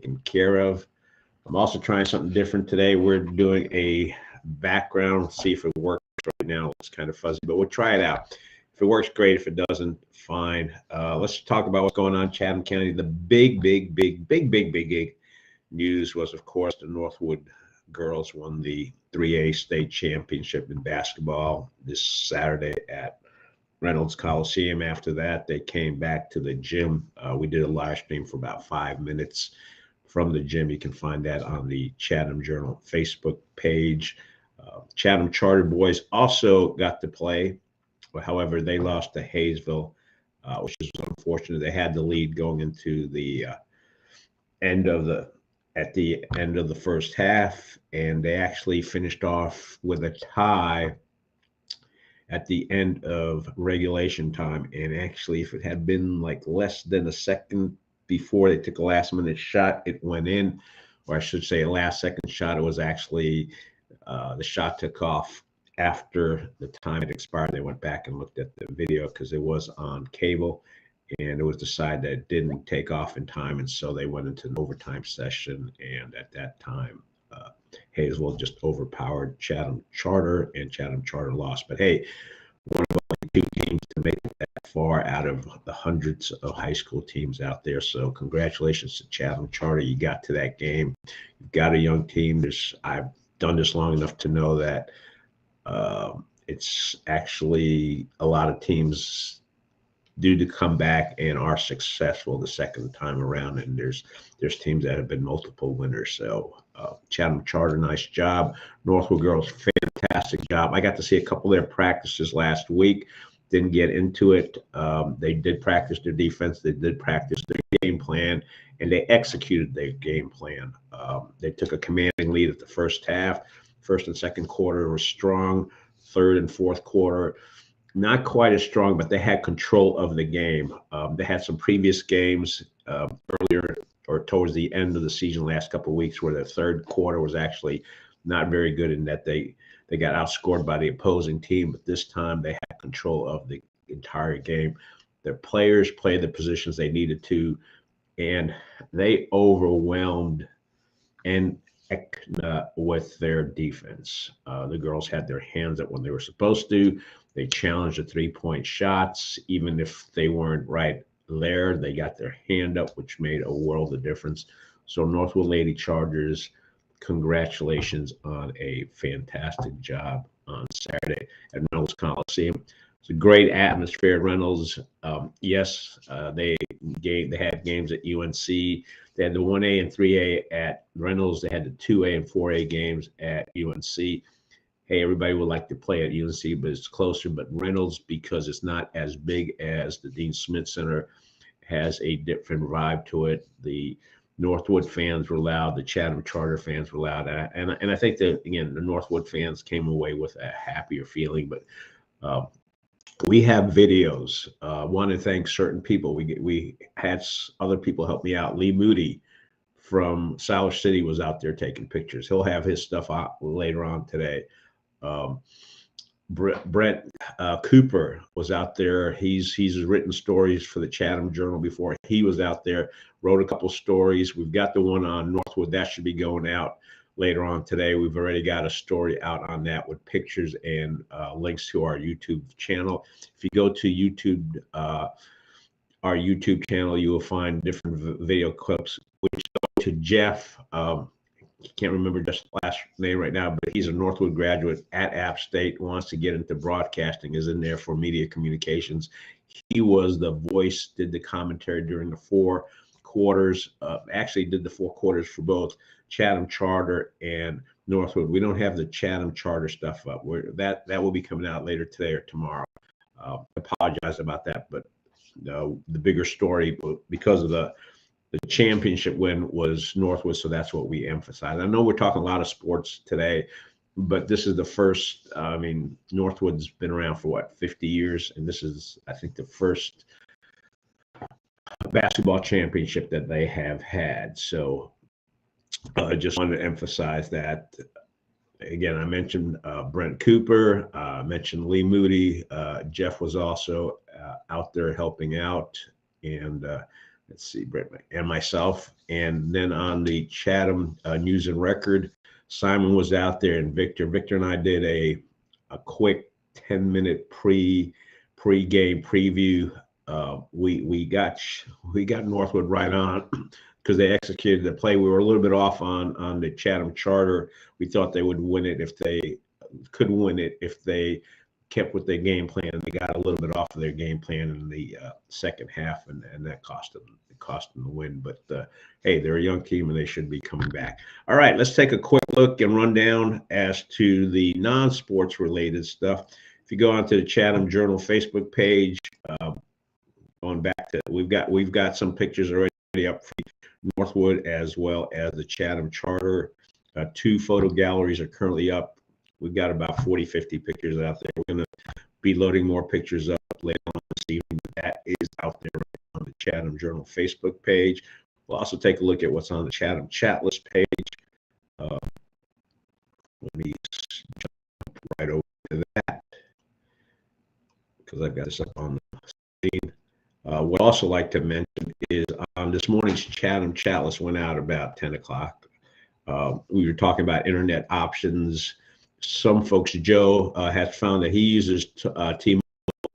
taken care of. I'm also trying something different today. We're doing a background, see if it works right now. It's kind of fuzzy, but we'll try it out. If it works, great. If it doesn't, fine. Let's talk about what's going on in Chatham County. The big news was, of course, the Northwood Girls won the 3A state championship in basketball this Saturday at Reynolds Coliseum. After that, they came back to the gym. We did a live stream for about 5 minutes from the gym. You can find that on the Chatham Journal Facebook page. Chatham Charter boys also got to play. However, they lost to Hayesville, which is unfortunate. They had the lead going into the end of the first half, and they actually finished off with a tie at the end of regulation time. And actually, if it had been like less than a second before they took a last minute shot, it went in, or I should say a last second shot. It was actually the shot took off after the time had expired. They went back and looked at the video because it was on cable, and it was decided that it didn't take off in time, and so they went into an overtime session. And at that time, Hayesville just overpowered Chatham Charter, and Chatham Charter lost. But hey, one of only two teams to make it that far out of the hundreds of high school teams out there. So congratulations to Chatham Charter. You got to that game. You've got a young team. I've done this long enough to know that it's actually a lot of teams do to come back and are successful the second time around, and there's teams that have been multiple winners. So Chatham Charter, nice job. Northwood Girls, fantastic job. I got to see a couple of their practices last week. Didn't get into it. They did practice their defense. They did practice their game plan, and they executed their game plan. They took a commanding lead at the first half. First and second quarter were strong. Third and fourth quarter, not quite as strong, but they had control of the game. They had some previous games earlier or towards the end of the season, last couple of weeks, where the third quarter was actually not very good in that they got outscored by the opposing team. But this time they had control of the entire game. Their players played the positions they needed to, and they overwhelmed and with their defense. The girls had their hands up when they were supposed to. They challenged the three-point shots. Even if they weren't right there, they got their hand up, which made a world of difference. So Northwood Lady Chargers, congratulations on a fantastic job on Saturday at Reynolds Coliseum. It's a great atmosphere at Reynolds. Yes, they had games at UNC. They had the 1A and 3A at Reynolds. They had the 2A and 4A games at UNC. Hey, everybody would like to play at UNC, but it's closer. But Reynolds, because it's not as big as the Dean Smith Center, has a different vibe to it. The Northwood fans were loud. The Chatham Charter fans were loud. And I think that, again, the Northwood fans came away with a happier feeling. But we have videos. Want to thank certain people. We had other people help me out. Lee Moody from South City was out there taking pictures. He'll have his stuff out later on today. Brent Cooper was out there. He's written stories for the Chatham Journal before. He was out there, wrote a couple stories. We've got the one on Northwood that should be going out later on today. We've already got a story out on that with pictures and links to our YouTube channel. If you go to YouTube, our YouTube channel, you will find different video clips, which go to Jeff. Can't remember just last name right now, but he's a Northwood graduate at App State, wants to get into broadcasting, is in there for media communications. He was the voice, did the commentary during the four quarters, actually did the four quarters for both Chatham Charter and Northwood. We don't have the Chatham Charter stuff up. That will be coming out later today or tomorrow. Apologize about that, but the bigger story, because of the championship win, was Northwood, so that's what we emphasize. I know we're talking a lot of sports today, but this is the first. I mean, Northwood's been around for what, 50 years, and this is, I think, the first basketball championship that they have had. So I just wanted to emphasize that. Again, I mentioned Brent Cooper, mentioned Lee Moody. Jeff was also out there helping out, and let's see, Brett and myself. And then on the Chatham News and Record, Simon was out there, and Victor and I did a quick 10-minute pre-game preview. We got Northwood right on because they executed the play. We were a little bit off on the Chatham Charter. We thought they would win it if they could win it if they kept with their game plan. They got a little bit off of their game plan in the second half, and that cost them the win. But hey, they're a young team and they should be coming back. All right, let's take a quick look and run down as to the non-sports related stuff. If you go onto the Chatham Journal Facebook page, going back to we've got some pictures already up for Northwood as well as the Chatham Charter. 2 photo galleries are currently up. We've got about 40, 50 pictures out there. We're going to be loading more pictures up later on this evening. That is out there right on the Chatham Journal Facebook page. We'll also take a look at what's on the Chatham Chatlist page. Let me jump right over to that because I've got this up on the screen. What I'd also like to mention is this morning's Chatham Chatlist went out about 10 o'clock. We were talking about internet options. Some folks, Joe has found that he uses T-Mobile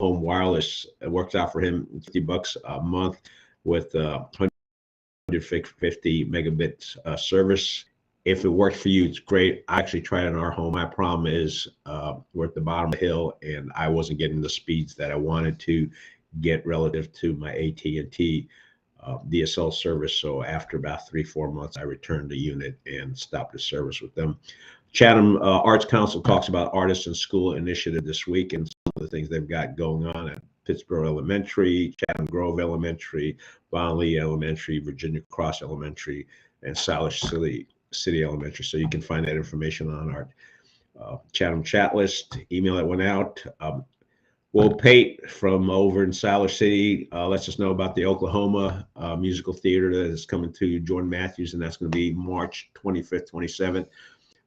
Home Wireless. It works out for him $50 a month with 150 megabits service. If it works for you, it's great. I actually tried it in our home. My problem is we're at the bottom of the hill, and I wasn't getting the speeds that I wanted to get relative to my AT&T DSL service. So after about 3-4 months, I returned the unit and stopped the service with them. Chatham Arts Council talks about Artists in School initiative this week and some of the things they've got going on at Pittsburgh Elementary, Chatham Grove Elementary, Bonley Elementary, Virginia Cross Elementary, and Salish City Elementary. So you can find that information on our Chatham Chatlist email that went out. Will Pate from over in Salish City lets us know about the Oklahoma musical theater that is coming to Jordan Matthews, and that's going to be March 25th, 27th.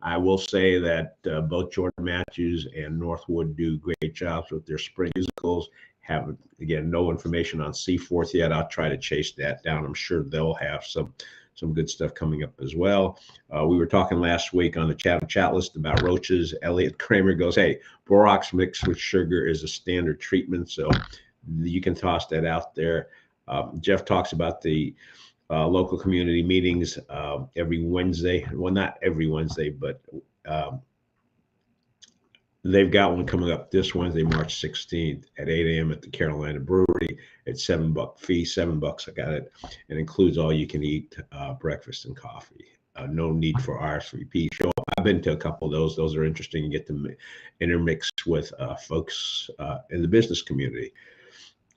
I will say that both Jordan Matthews and Northwood do great jobs with their spring musicals. Haven't, again, no information on Seaforth yet. I'll try to chase that down. I'm sure they'll have some good stuff coming up as well. We were talking last week on the Chatham Chatlist about roaches. Elliot Kramer goes, hey, borax mixed with sugar is a standard treatment, so you can toss that out there. Jeff talks about the local community meetings every Wednesday. Well, not every Wednesday, but they've got one coming up this Wednesday, March 16th at 8 a.m. at the Carolina Brewery. It's $7 fee, $7. I got it. It includes all you can eat breakfast and coffee. No need for RSVP. Show up. I've been to a couple of those. Those are interesting. You get to intermix with folks in the business community.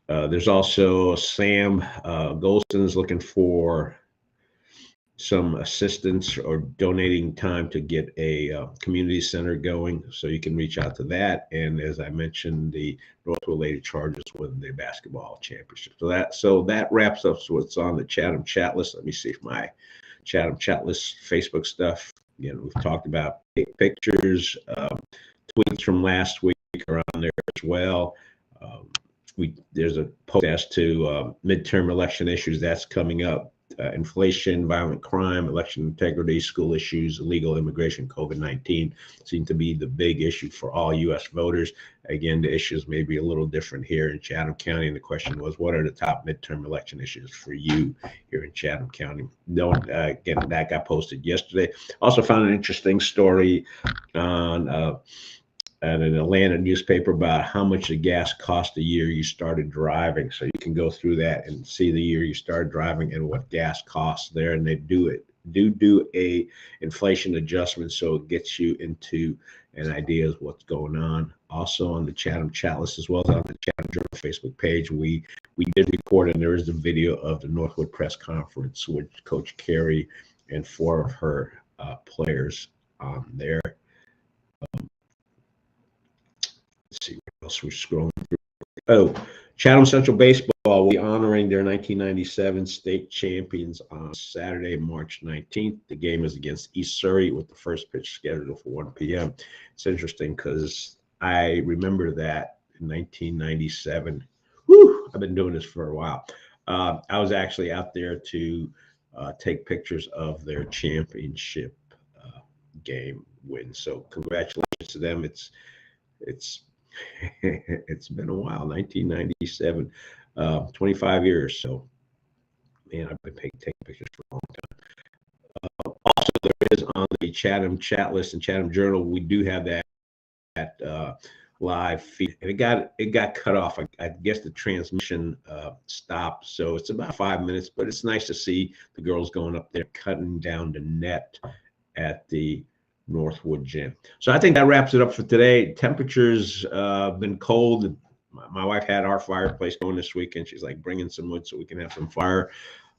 There's also Sam Golston's looking for some assistance or donating time to get a community center going, so you can reach out to that. And as I mentioned, the Northwood Lady Chargers won the basketball championship. So that wraps up what's on the Chatham Chatlist. Let me see if my Chatham Chatlist Facebook stuff. Again, we've talked about pictures, tweets from last week are on there as well. There's a post as to midterm election issues that's coming up. Inflation, violent crime, election integrity, school issues, illegal immigration, COVID-19 seem to be the big issue for all U.S. voters. Again, the issues may be a little different here in Chatham County, and the question was, what are the top midterm election issues for you here in Chatham County? Again, that got posted yesterday. Also found an interesting story on an Atlanta newspaper about how much the gas cost the year you started driving. So you can go through that and see the year you started driving and what gas costs there. And they do a inflation adjustment, so it gets you into an idea of what's going on. Also on the Chatham Chatlist, as well as on the Chatham Journal Facebook page, we did record, and there is the video of the Northwood press conference with Coach Carey and 4 of her players on there. Let's see what else we're scrolling through. Oh, Chatham Central Baseball will be honoring their 1997 state champions on Saturday, March 19th. The game is against East Surrey with the first pitch scheduled for 1 p.m. It's interesting because I remember that in 1997. I've been doing this for a while. I was actually out there to take pictures of their championship game win. So congratulations to them. It's it's been a while. 1997, 25 years. So man, I've been taking pictures for a long time. Also, there is on the Chatham Chatlist and Chatham Journal, we do have that live feed, and it got cut off. I guess the transmission stopped, so it's about 5 minutes. But it's nice to see the girls going up there cutting down the net at the Northwood Gym. So I think that wraps it up for today. Temperatures been cold. My wife had our fireplace going this weekend. She's like, bringing some wood so we can have some fire.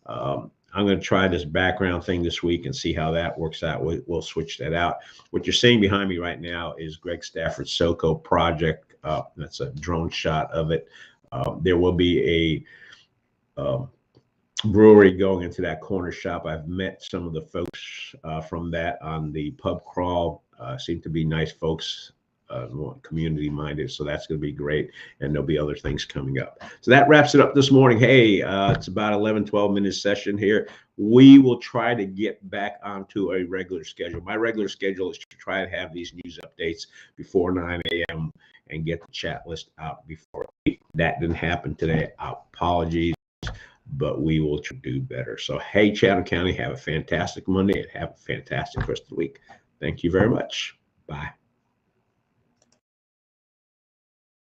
I'm going to try this background thing this week and see how that works out. We'll switch that out. What you're seeing behind me right now is Greg Stafford's SoCo project. That's a drone shot of it. There will be a brewery going into that corner shop. I've met some of the folks from that on the pub crawl. Seem to be nice folks, community minded. So that's going to be great. And there'll be other things coming up. So that wraps it up this morning. Hey, it's about 11-12 minute session here. We will try to get back onto a regular schedule. My regular schedule is to try to have these news updates before 9 a.m. and get the chat list out before 8. That didn't happen today. Apologies, but we will do better. So, hey, Chatham County, have a fantastic Monday and have a fantastic rest of the week. Thank you very much. Bye.